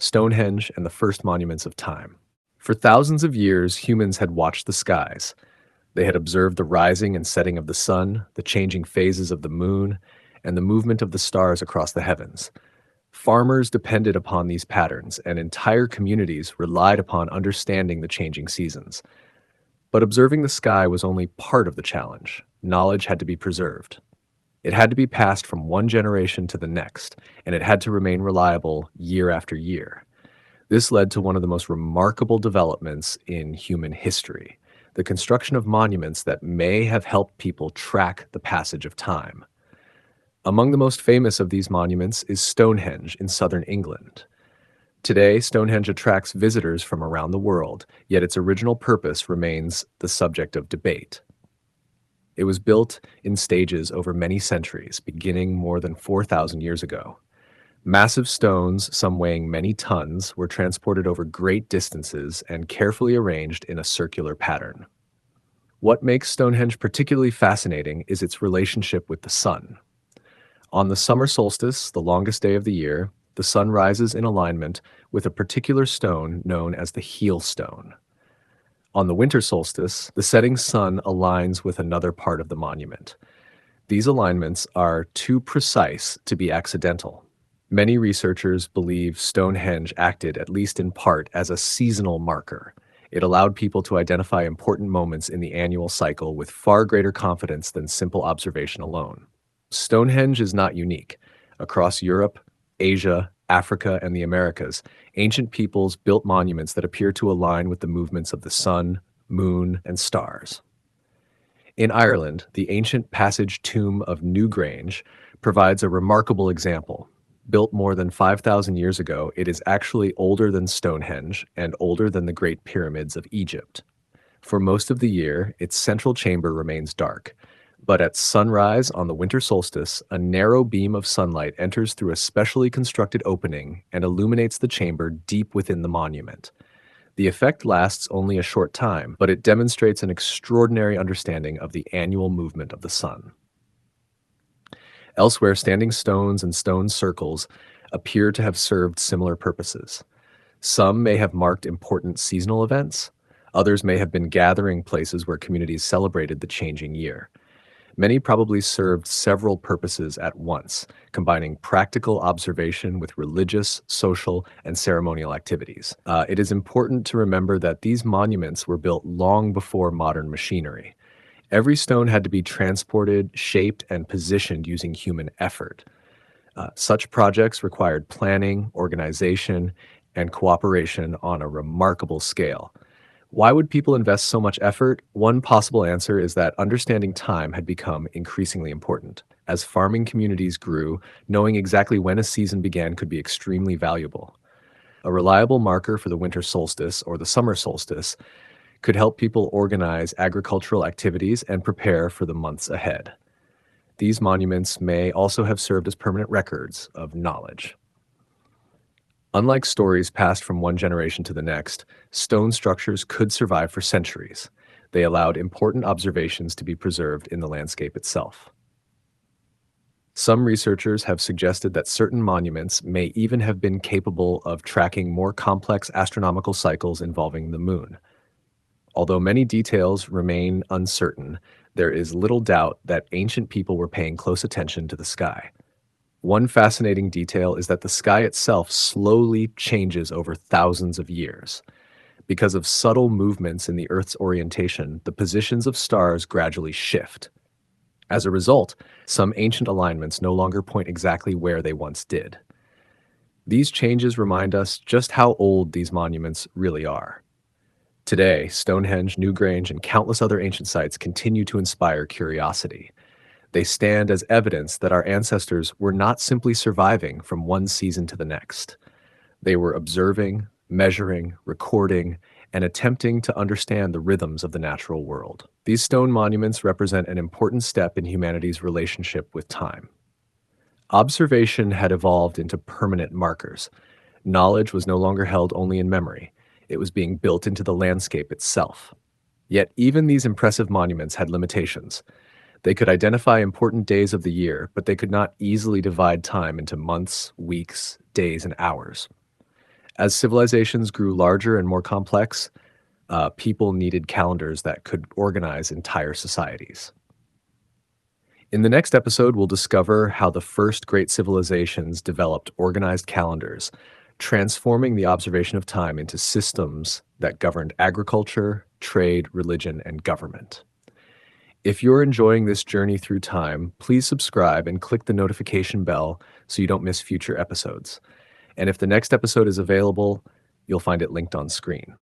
Stonehenge, and the first monuments of time. For thousands of years, humans had watched the skies. They had observed the rising and setting of the sun, the changing phases of the moon, and the movement of the stars across the heavens. Farmers depended upon these patterns, and entire communities relied upon understanding the changing seasons. But observing the sky was only part of the challenge. Knowledge had to be preserved. It had to be passed from one generation to the next, and it had to remain reliable year after year. This led to one of the most remarkable developments in human history: the construction of monuments that may have helped people track the passage of time. Among the most famous of these monuments is Stonehenge in southern England. Today, Stonehenge attracts visitors from around the world, yet its original purpose remains the subject of debate. It was built in stages over many centuries, beginning more than 4,000 years ago. Massive stones, some weighing many tons, were transported over great distances and carefully arranged in a circular pattern. What makes Stonehenge particularly fascinating is its relationship with the sun. On the summer solstice, the longest day of the year, the sun rises in alignment with a particular stone known as the heel stone. On the winter solstice, the setting sun aligns with another part of the monument. These alignments are too precise to be accidental. Many researchers believe Stonehenge acted, at least in part, as a seasonal marker. It allowed people to identify important moments in the annual cycle with far greater confidence than simple observation alone. Stonehenge is not unique. Across Europe, Asia, Africa, and the Americas, ancient peoples built monuments that appear to align with the movements of the sun, moon, and stars. In Ireland, the ancient passage tomb of Newgrange provides a remarkable example. Built more than 5,000 years ago, it is actually older than Stonehenge and older than the Great Pyramids of Egypt. For most of the year, its central chamber remains dark. But at sunrise on the winter solstice, a narrow beam of sunlight enters through a specially constructed opening and illuminates the chamber deep within the monument. The effect lasts only a short time, but it demonstrates an extraordinary understanding of the annual movement of the sun. Elsewhere, standing stones and stone circles appear to have served similar purposes. Some may have marked important seasonal events. Others may have been gathering places where communities celebrated the changing year. Many probably served several purposes at once, combining practical observation with religious, social, and ceremonial activities. It is important to remember that these monuments were built long before modern machinery. Every stone had to be transported, shaped, and positioned using human effort. Such projects required planning, organization, and cooperation on a remarkable scale. Why would people invest so much effort? One possible answer is that understanding time had become increasingly important. As farming communities grew, knowing exactly when a season began could be extremely valuable. A reliable marker for the winter solstice or the summer solstice could help people organize agricultural activities and prepare for the months ahead. These monuments may also have served as permanent records of knowledge. Unlike stories passed from one generation to the next, stone structures could survive for centuries. They allowed important observations to be preserved in the landscape itself. Some researchers have suggested that certain monuments may even have been capable of tracking more complex astronomical cycles involving the moon. Although many details remain uncertain, there is little doubt that ancient people were paying close attention to the sky. One fascinating detail is that the sky itself slowly changes over thousands of years. Because of subtle movements in the Earth's orientation, the positions of stars gradually shift. As a result, some ancient alignments no longer point exactly where they once did. These changes remind us just how old these monuments really are. Today, Stonehenge, Newgrange, and countless other ancient sites continue to inspire curiosity. They stand as evidence that our ancestors were not simply surviving from one season to the next. They were observing, measuring, recording, and attempting to understand the rhythms of the natural world. These stone monuments represent an important step in humanity's relationship with time. Observation had evolved into permanent markers. Knowledge was no longer held only in memory. It was being built into the landscape itself. Yet even these impressive monuments had limitations. They could identify important days of the year, but they could not easily divide time into months, weeks, days, and hours. As civilizations grew larger and more complex, people needed calendars that could organize entire societies. In the next episode, we'll discover how the first great civilizations developed organized calendars, transforming the observation of time into systems that governed agriculture, trade, religion, and government. If you're enjoying this journey through time, please subscribe and click the notification bell so you don't miss future episodes. And if the next episode is available, you'll find it linked on screen.